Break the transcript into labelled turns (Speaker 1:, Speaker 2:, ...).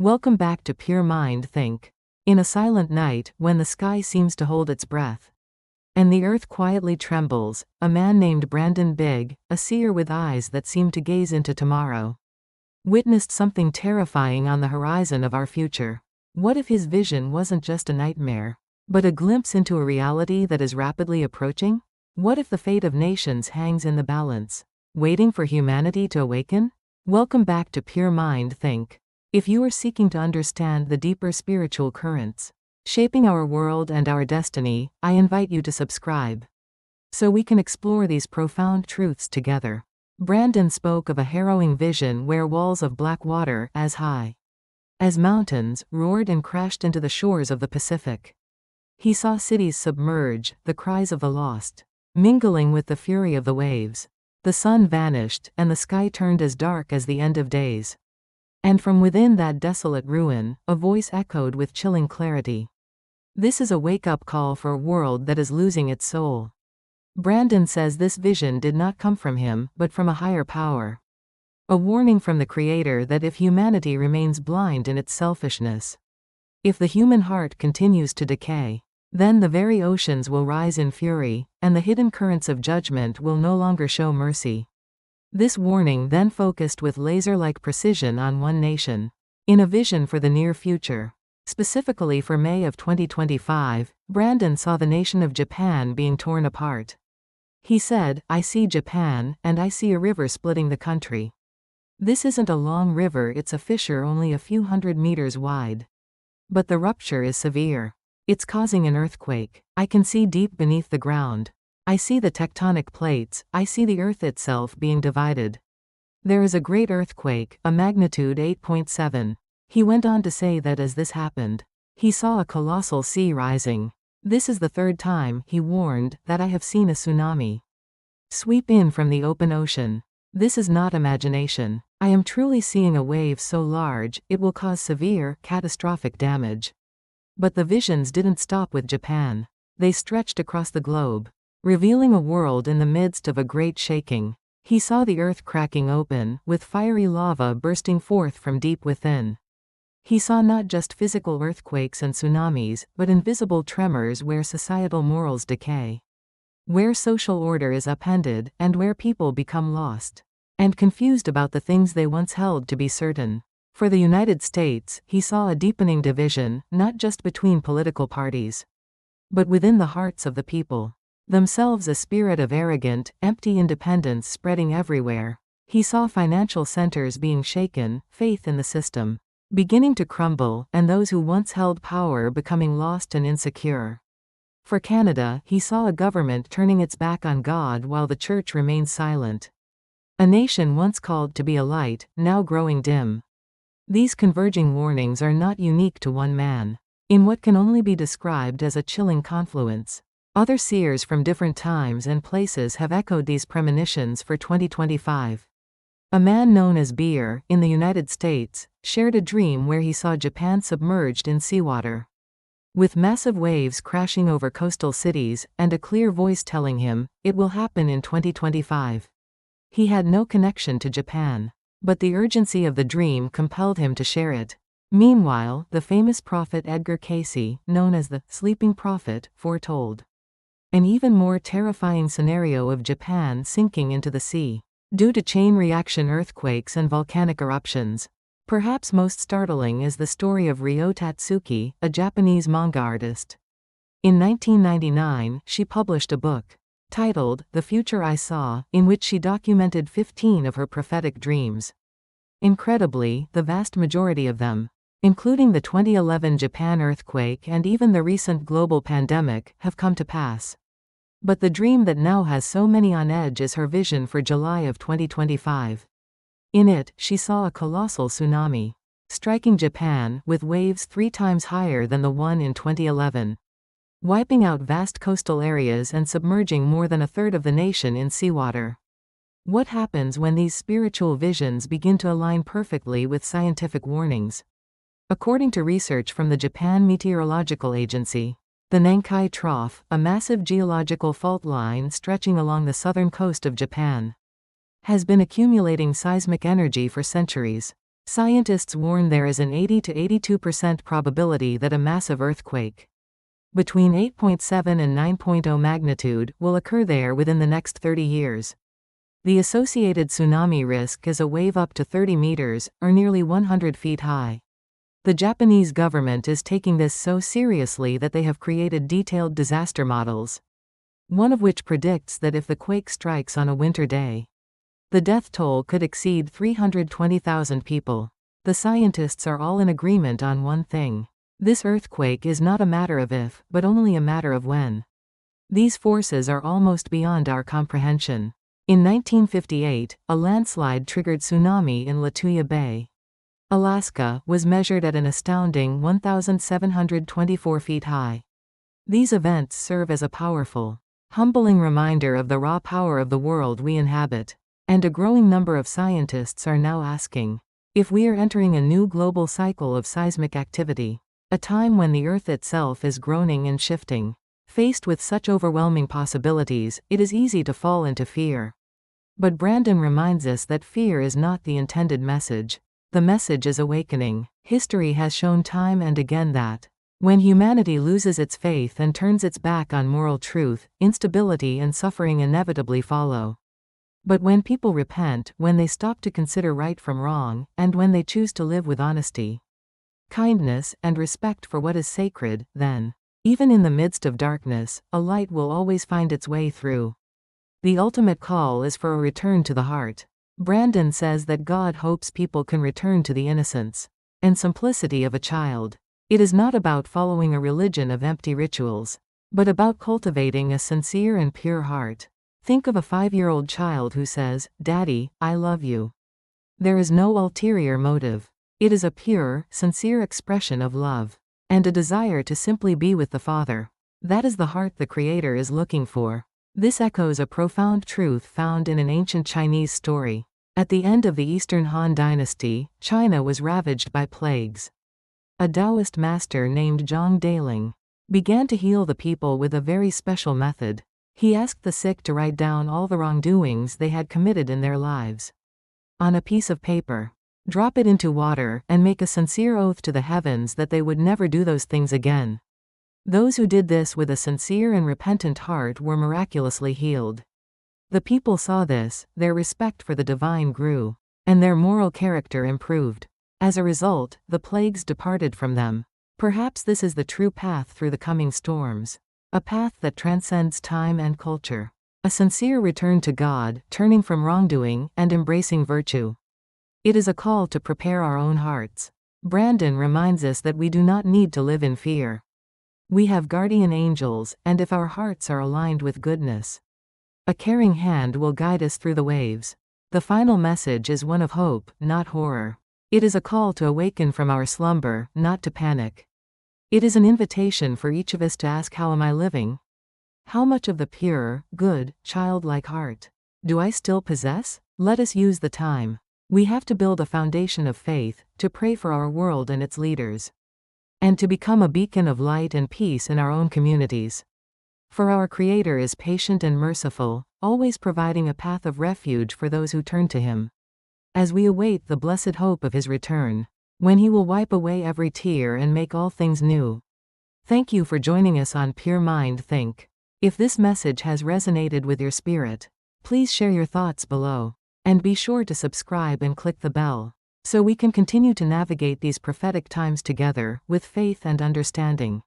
Speaker 1: Welcome back to Pure Mind Think. In a silent night, when the sky seems to hold its breath, and the earth quietly trembles, a man named Brandon Big, a seer with eyes that seem to gaze into tomorrow, witnessed something terrifying on the horizon of our future. What if his vision wasn't just a nightmare, but a glimpse into a reality that is rapidly approaching? What if the fate of nations hangs in the balance, waiting for humanity to awaken? Welcome back to Pure Mind Think. If you are seeking to understand the deeper spiritual currents shaping our world and our destiny, I invite you to subscribe, so we can explore these profound truths together. Brandon spoke of a harrowing vision where walls of black water, as high as mountains, roared and crashed into the shores of the Pacific. He saw cities submerge, the cries of the lost mingling with the fury of the waves. The sun vanished, and the sky turned as dark as the end of days. And from within that desolate ruin, a voice echoed with chilling clarity. This is a wake-up call for a world that is losing its soul. Brandon says this vision did not come from him, but from a higher power. A warning from the Creator that if humanity remains blind in its selfishness, if the human heart continues to decay, then the very oceans will rise in fury, and the hidden currents of judgment will no longer show mercy. This warning then focused with laser-like precision on one nation. In a vision for the near future, specifically for May of 2025, Brandon saw the nation of Japan being torn apart. He said, "I see Japan, and I see a river splitting the country. This isn't a long river, it's a fissure only a few hundred meters wide. But the rupture is severe. It's causing an earthquake. I can see deep beneath the ground. I see the tectonic plates, I see the earth itself being divided. There is a great earthquake, a magnitude 8.7. He went on to say that as this happened, he saw a colossal sea rising. This is the third time, he warned, that I have seen a tsunami sweep in from the open ocean. This is not imagination. I am truly seeing a wave so large, it will cause severe, catastrophic damage." But the visions didn't stop with Japan. They stretched across the globe, revealing a world in the midst of a great shaking. He saw the earth cracking open, with fiery lava bursting forth from deep within. He saw not just physical earthquakes and tsunamis, but invisible tremors where societal morals decay, where social order is upended, and where people become lost and confused about the things they once held to be certain. For the United States, he saw a deepening division, not just between political parties, but within the hearts of the people themselves, a spirit of arrogant, empty independence spreading everywhere. He saw financial centers being shaken, faith in the system beginning to crumble, and those who once held power becoming lost and insecure. For Canada, he saw a government turning its back on God while the church remains silent. A nation once called to be a light, now growing dim. These converging warnings are not unique to one man. In what can only be described as a chilling confluence, other seers from different times and places have echoed these premonitions for 2025. A man known as Seer, in the United States, shared a dream where he saw Japan submerged in seawater, with massive waves crashing over coastal cities, and a clear voice telling him, it will happen in 2025. He had no connection to Japan, but the urgency of the dream compelled him to share it. Meanwhile, the famous prophet Edgar Cayce, known as the sleeping prophet, foretold an even more terrifying scenario of Japan sinking into the sea due to chain reaction earthquakes and volcanic eruptions. Perhaps most startling is the story of Ryo Tatsuki, a Japanese manga artist. In 1999, she published a book titled The Future I Saw, in which she documented 15 of her prophetic dreams. Incredibly, the vast majority of them, including the 2011 Japan earthquake and even the recent global pandemic, have come to pass. But the dream that now has so many on edge is her vision for July of 2025. In it, she saw a colossal tsunami striking Japan, with waves 3 times higher than the one in 2011, wiping out vast coastal areas and submerging more than a third of the nation in seawater. What happens when these spiritual visions begin to align perfectly with scientific warnings? According to research from the Japan Meteorological Agency, the Nankai Trough, a massive geological fault line stretching along the southern coast of Japan, has been accumulating seismic energy for centuries. Scientists warn there is an 80 to 82% probability that a massive earthquake between 8.7 and 9.0 magnitude will occur there within the next 30 years. The associated tsunami risk is a wave up to 30 meters, or nearly 100 feet high. The Japanese government is taking this so seriously that they have created detailed disaster models, one of which predicts that if the quake strikes on a winter day, the death toll could exceed 320,000 people. The scientists are all in agreement on one thing. This earthquake is not a matter of if, but only a matter of when. These forces are almost beyond our comprehension. In 1958, a landslide triggered tsunami in Lituya Bay, Alaska, was measured at an astounding 1,724 feet high. These events serve as a powerful, humbling reminder of the raw power of the world we inhabit. And a growing number of scientists are now asking if we are entering a new global cycle of seismic activity, a time when the Earth itself is groaning and shifting. Faced with such overwhelming possibilities, it is easy to fall into fear. But Brandon reminds us that fear is not the intended message. The message is awakening. History has shown time and again that when humanity loses its faith and turns its back on moral truth, instability and suffering inevitably follow. But when people repent, when they stop to consider right from wrong, and when they choose to live with honesty, kindness, and respect for what is sacred, then, even in the midst of darkness, a light will always find its way through. The ultimate call is for a return to the heart. Brandon says that God hopes people can return to the innocence and simplicity of a child. It is not about following a religion of empty rituals, but about cultivating a sincere and pure heart. Think of a 5-year-old child who says, "Daddy, I love you." There is no ulterior motive. It is a pure, sincere expression of love and a desire to simply be with the Father. That is the heart the Creator is looking for. This echoes a profound truth found in an ancient Chinese story. At the end of the Eastern Han Dynasty, China was ravaged by plagues. A Taoist master named Zhang Daling began to heal the people with a very special method. He asked the sick to write down all the wrongdoings they had committed in their lives on a piece of paper, drop it into water, and make a sincere oath to the heavens that they would never do those things again. Those who did this with a sincere and repentant heart were miraculously healed. The people saw this, their respect for the divine grew, and their moral character improved. As a result, the plagues departed from them. Perhaps this is the true path through the coming storms. A path that transcends time and culture. A sincere return to God, turning from wrongdoing, and embracing virtue. It is a call to prepare our own hearts. Brandon reminds us that we do not need to live in fear. We have guardian angels, and if our hearts are aligned with goodness, a caring hand will guide us through the waves. The final message is one of hope, not horror. It is a call to awaken from our slumber, not to panic. It is an invitation for each of us to ask, how am I living? How much of the pure, good, childlike heart do I still possess? Let us use the time we have to build a foundation of faith, to pray for our world and its leaders, and to become a beacon of light and peace in our own communities. For our Creator is patient and merciful, always providing a path of refuge for those who turn to Him. As we await the blessed hope of His return, when He will wipe away every tear and make all things new. Thank you for joining us on Pure Mind Think. If this message has resonated with your spirit, please share your thoughts below. And be sure to subscribe and click the bell, so we can continue to navigate these prophetic times together, with faith and understanding.